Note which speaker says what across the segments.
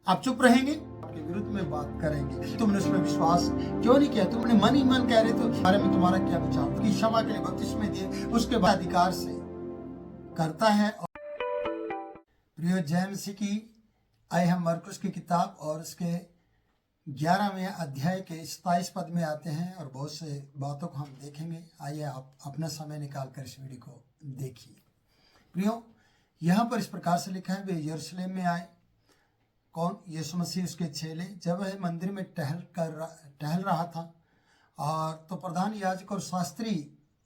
Speaker 1: आप चुप रहेंगे, आपके विरुद्ध में बात करेंगे। तुमने उसमें विश्वास क्यों नहीं किया? तुमने मन ही मन कह रहे थे, बारे में तुम्हारा क्या विचार? कि क्षमा के लिए बपतिस्मे दिए, उसके बाद अधिकार से करता है। प्रिय जय मसीह की। आए हम मरकुस की किताब और उसके 11वें अध्याय के 27 पद में आते हैं और बहुत से बातों को हम देखेंगे। आइए आप अपना समय निकाल कर इस वीडियो को देखिए। प्रियो, यहाँ पर इस प्रकार से लिखा है, वे यरूशलेम में आए। कौन? यीशु मसीह, उसके चेले। जब वह मंदिर में टहल रहा था और तो प्रधान याजक और शास्त्री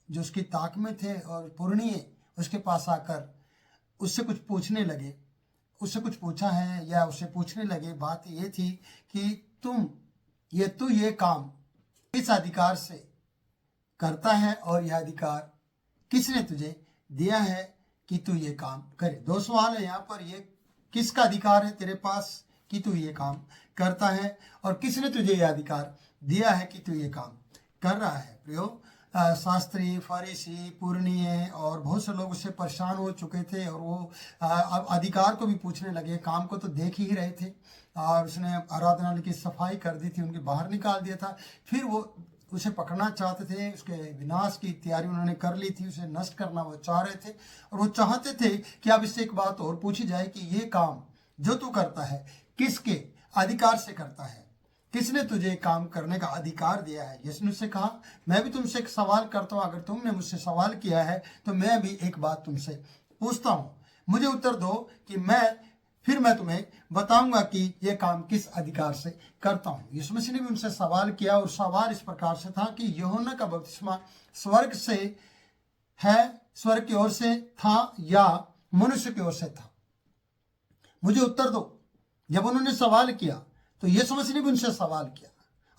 Speaker 1: जो उसकी ताक में थे और पुरनिये उसके पास आकर उससे कुछ पूछने लगे। उससे कुछ पूछा है या उससे पूछने लगे। बात ये थी कि तू ये काम किस अधिकार से करता है और यह अधिकार किसने तुझे दिया है कि तू ये काम करे? दो सवाल है यहाँ पर। ये किसका अधिकार है तेरे पास कि तू ये काम करता है, और किसने तुझे ये अधिकार दिया है कि तू ये काम कर रहा है? प्रियो, शास्त्री, फरीसी, पुरनिये और बहुत से लोग उससे परेशान हो चुके थे और वो अब अधिकार को भी पूछने लगे। काम को तो देख ही रहे थे और उसने आराधनालय की सफाई कर दी थी, उनके बाहर निकाल दिया था। फिर वो उसे पकड़ना चाहते थे, उसके विनाश की तैयारी उन्होंने कर ली थी, उसे नष्ट करना वो चाह रहे थे। और वो चाहते थे कि अब इससे एक बात और पूछी जाए कि ये काम जो तू करता है किसके अधिकार से करता है? किसने तुझे काम करने का अधिकार दिया है? यीशु ने उससे कहा, मैं भी तुमसे एक सवाल करता हूँ। अगर तुमने मुझसे सवाल किया है तो मैं भी एक बात तुमसे पूछता हूँ, मुझे उत्तर दो कि फिर मैं तुम्हें बताऊंगा कि यह काम किस अधिकार से करता हूँ। यीशु मसीह ने भी उनसे सवाल किया और सवाल इस प्रकार से था कि यूहन्ना का बपतिस्मा स्वर्ग से है, स्वर्ग की ओर से था या मनुष्य की ओर से था? मुझे उत्तर दो। जब उन्होंने सवाल किया तो यीशु मसीह ने भी उनसे सवाल किया।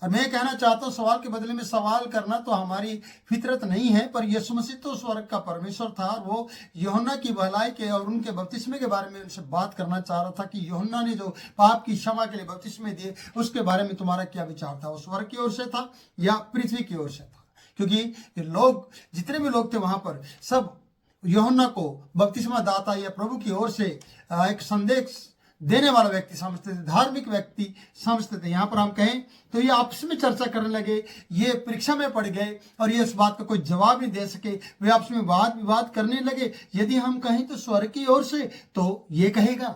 Speaker 1: और मैं कहना चाहता हूँ, सवाल के बदले में सवाल करना तो हमारी फितरत नहीं है, पर यीशु मसीह तो स्वर्ग का परमेश्वर था और वो यूहन्ना की भलाई के और उनके बपतिस्मे के बारे में उनसे बात करना चाह रहा था कि यूहन्ना ने जो पाप की क्षमा के लिए बपतिस्मे दिए उसके बारे में तुम्हारा क्या विचार था? वो स्वर्ग की ओर से था या पृथ्वी की ओर से था? क्योंकि लोग, जितने भी लोग थे वहां पर, सब यूहन्ना को बपतिस्मा दाता या प्रभु की ओर से एक संदेश देने वाला व्यक्ति समझते थे, धार्मिक व्यक्ति समझते थे। यहाँ पर हम कहें तो ये आपस में चर्चा करने लगे, ये परीक्षा में पड़ गए और ये इस बात का कोई जवाब नहीं दे सके। वे आपस में वाद विवाद करने लगे। यदि हम कहें तो स्वर्ग की ओर से, तो ये कहेगा,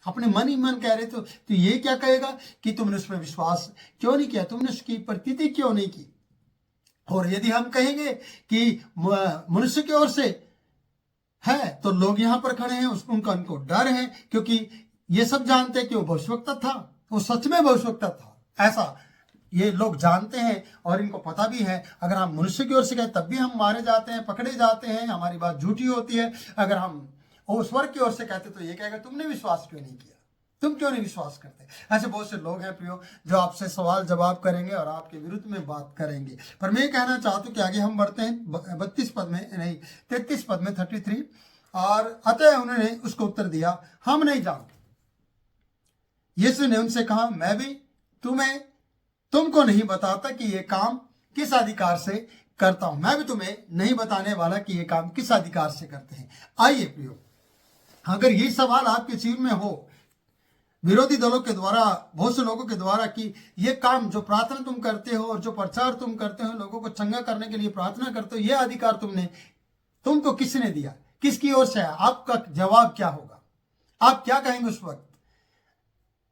Speaker 1: अपने मन ही मन कह रहे तो ये क्या कहेगा कि तुमने उसमें विश्वास क्यों नहीं किया, तुमने उसकी प्रतीति क्यों नहीं की? और यदि हम कहेंगे कि मनुष्य की ओर से है तो लोग यहाँ पर खड़े हैं, उनको डर है, क्योंकि ये सब जानते हैं कि वो भविष्यवक्ता था, वो सच में भविष्यवक्ता था, ऐसा ये लोग जानते हैं और इनको पता भी है। अगर हम मनुष्य की ओर से कहें तब भी हम मारे जाते हैं, पकड़े जाते हैं, हमारी बात झूठी होती है। अगर हम स्वर्ग की ओर से कहते तो ये कहेगा, तुमने विश्वास क्यों नहीं किया, तुम क्यों नहीं विश्वास करते? ऐसे बहुत से लोग हैं प्रियो जो आपसे सवाल जवाब करेंगे और आपके विरुद्ध में बात करेंगे। पर मैं कहना चाहता हूँ कि आगे हम बढ़ते हैं 32 पद में, नहीं 33 पद में, 33। और अतः उन्होंने उसको उत्तर दिया, हम नहीं जानते। यीशु ने उनसे कहा, मैं भी तुमको नहीं बताता कि ये काम किस अधिकार से करता हूं। मैं भी तुम्हें नहीं बताने वाला कि ये काम किस अधिकार से करते हैं। आइए प्रियो, अगर ये सवाल आपके जीवन में हो विरोधी दलों के द्वारा, बहुत से लोगों के द्वारा, कि ये काम जो प्रार्थना तुम करते हो और जो प्रचार तुम करते हो, लोगों को चंगा करने के लिए प्रार्थना करते हो, ये अधिकार तुमको किसने दिया, किसकी ओर से है? आपका जवाब क्या होगा? आप क्या कहेंगे उस वक्त?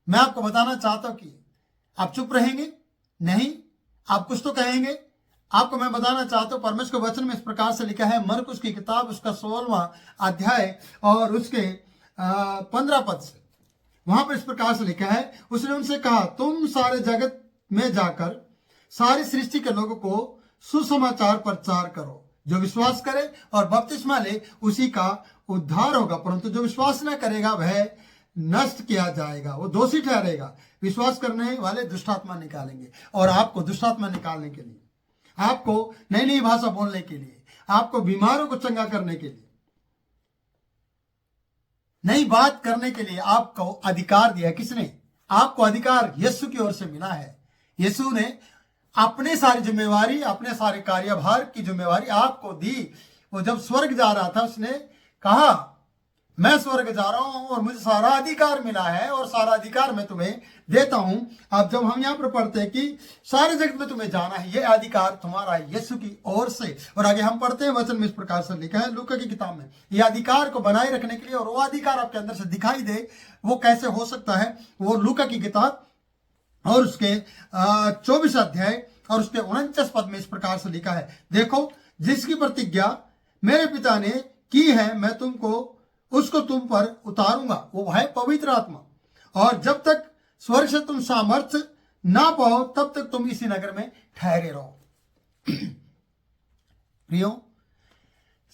Speaker 1: मैं आपको बताना चाहता हूं कि आप चुप रहेंगे नहीं, आप कुछ तो कहेंगे। आपको मैं बताना चाहता हूं, परमेश्वर के वचन में इस प्रकार से लिखा है, मरकुस की किताब उसका 16वां अध्याय और उसके 15 पद से, वहां पर इस प्रकार से लिखा है, उसने उनसे कहा, तुम सारे जगत में जाकर सारी सृष्टि के लोगों को सुसमाचार प्रचार करो। जो विश्वास करे और बपतिस्मा ले उसी का उद्धार होगा, परंतु जो विश्वास न करेगा वह नष्ट किया जाएगा, वो दोषी ठहरेगा। विश्वास करने वाले दुष्टात्मा निकालेंगे, और आपको दुष्टात्मा निकालने के लिए, आपको नई नई भाषा बोलने के लिए, आपको बीमारों को चंगा करने के लिए, नई बात करने के लिए आपको अधिकार दिया। किसने? आपको अधिकार यीशु की ओर से मिला है। यीशु ने अपने सारी जिम्मेवारी, अपने सारे कार्यभार की जिम्मेवारी आपको दी। वो जब स्वर्ग जा रहा था उसने कहा मैं स्वर्ग जा रहा हूं और मुझे सारा अधिकार मिला है और सारा अधिकार मैं तुम्हें देता हूं। अब जब हम यहाँ पर पढ़ते हैं कि सारे जगत में तुम्हें जाना है, यह अधिकार तुम्हारा है यीशु की ओर से। और आगे हम पढ़ते हैं वचन में इस प्रकार से लिखा है लूका की किताब में, यह अधिकार को बनाए रखने के लिए और वो अधिकार आपके अंदर से दिखाई दे, वो कैसे हो सकता है। वो लूका की किताब और उसके 24 अध्याय और उसके 49 पद में इस प्रकार से लिखा है, देखो जिसकी प्रतिज्ञा मेरे पिता ने की है मैं तुमको उसको तुम पर उतारूंगा, वो है पवित्र आत्मा। और जब तक स्वर्ग से तुम सामर्थ्य ना पाओ तब तक तुम इसी नगर में ठहरे रहो। प्रियो,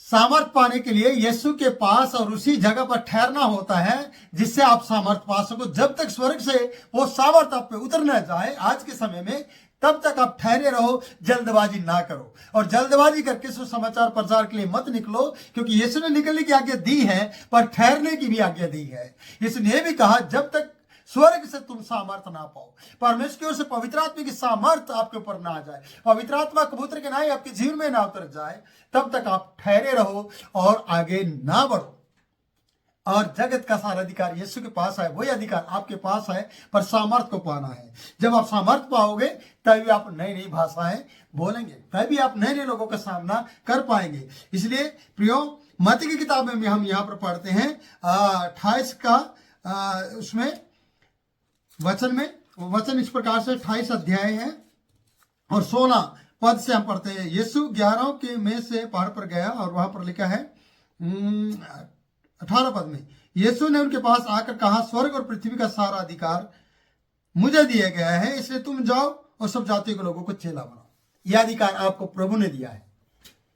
Speaker 1: सामर्थ पाने के लिए यीशु के पास और उसी जगह पर ठहरना होता है जिससे आप सामर्थ पा सको। जब तक स्वर्ग से वो सामर्थ आप पे उतर न जाए आज के समय में, तब तक आप ठहरे रहो, जल्दबाजी ना करो। और जल्दबाजी करके सुसमाचार प्रचार के लिए मत निकलो, क्योंकि यीशु ने निकलने की आज्ञा दी है पर ठहरने की भी आज्ञा दी है। यीशु ने भी कहा जब तक स्वर्ग से तुम सामर्थ ना पाओ, परमेश्वर की ओर से पवित्र आत्मा की सामर्थ आपके ऊपर ना आ जाए, पवित्र आत्मा कबूतर के नाई आपके जीवन में ना उतर जाए, तब तक आप ठहरे रहो और आगे ना बढ़ो। और जगत का सारा अधिकार यीशु के पास है, वही अधिकार आपके पास है, पर सामर्थ को पाना है। जब आप सामर्थ पाओगे तभी आप नई नई भाषाएं बोलेंगे, तभी आप नए नए लोगों का सामना कर पाएंगे। इसलिए प्रियो, मत्ती की किताब में हम यहाँ पर पढ़ते हैं 28 का उसमें वचन इस प्रकार से 28 अध्याय है और 16 पद से हम पढ़ते हैं। यीशु 11 के में से पहाड़ पर गया और वहां पर लिखा है 18 पद में, यीशु ने उनके पास आकर कहा स्वर्ग और पृथ्वी का सारा अधिकार मुझे दिया गया है, इसलिए तुम जाओ और सब जातियों के लोगों को चेला बनाओ। यह अधिकार आपको प्रभु ने दिया है,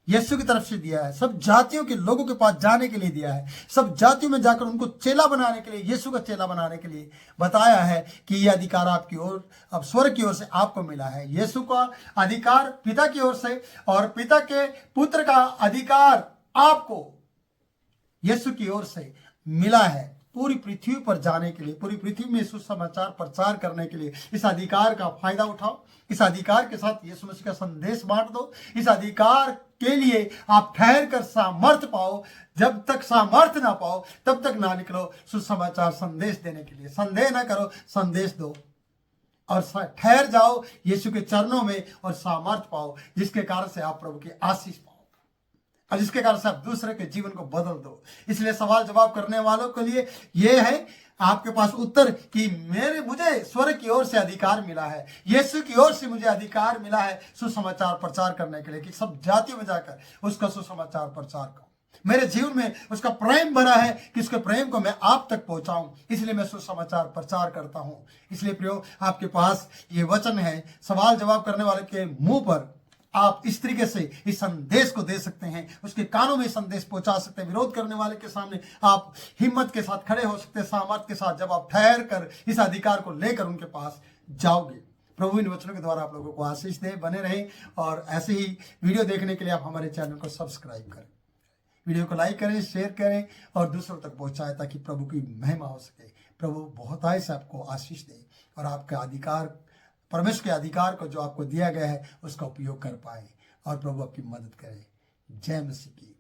Speaker 1: यीशु की तरफ से दिया है, सब जातियों के लोगों के पास जाने के लिए दिया है, सब जातियों में जाकर उनको चेला बनाने के लिए, यीशु का चेला बनाने के लिए बताया है कि यह अधिकार आपकी ओर, अब स्वर्ग की ओर से आपको मिला है। यीशु का अधिकार पिता की ओर से और पिता के पुत्र का अधिकार आपको यीशु की ओर से मिला है पूरी पृथ्वी पर जाने के लिए, पूरी पृथ्वी में सुसमाचार प्रचार करने के लिए। इस अधिकार का फायदा उठाओ, इस अधिकार के साथ यीशु मसीह का संदेश बांट दो। इस अधिकार के लिए आप ठहर कर सामर्थ पाओ, जब तक सामर्थ ना पाओ तब तक ना निकलो सुसमाचार संदेश देने के लिए। संदेह ना करो, संदेश दो और ठहर जाओ यीशु के चरणों में और सामर्थ पाओ, जिसके कारण से आप प्रभु की आशीष पाओ और जिसके कारण से आप दूसरे के जीवन को बदल दो। इसलिए सवाल जवाब करने वालों के लिए यह है आपके पास उत्तर कि मुझे स्वर्ग की ओर से अधिकार मिला है, यीशु की ओर से मुझे अधिकार मिला है सुसमाचार प्रचार करने के लिए, कि सब जातियों में जाकर उसका सुसमाचार प्रचार करूं। मेरे जीवन में उसका प्रेम भरा है कि उसके प्रेम को मैं आप तक पहुंचाऊं, इसलिए मैं सुसमाचार प्रचार करता हूं। इसलिए प्रियो, आपके पास ये वचन है, सवाल जवाब करने वाले के मुंह पर आप इस तरीके से इस संदेश को दे सकते हैं, उसके कानों में संदेश पहुंचा सकते हैं। विरोध करने वाले के सामने आप हिम्मत के साथ खड़े हो सकते हैं, सामर्थ के साथ, जब आप ठहर कर इस अधिकार को लेकर उनके पास जाओगे। प्रभु इन वचनों के द्वारा आप लोगों को आशीष दे, बने रहे। और ऐसे ही वीडियो देखने के लिए आप हमारे चैनल को सब्सक्राइब करें, वीडियो को लाइक करें, शेयर करें और दूसरों तक पहुंचाएं, ताकि प्रभु की महिमा हो सके। प्रभु बहुतायत से आपको आशीष दे और आपका अधिकार, परमेश्वर के अधिकार को जो आपको दिया गया है उसका उपयोग कर पाए और प्रभु आपकी मदद करे। जय मसीह की।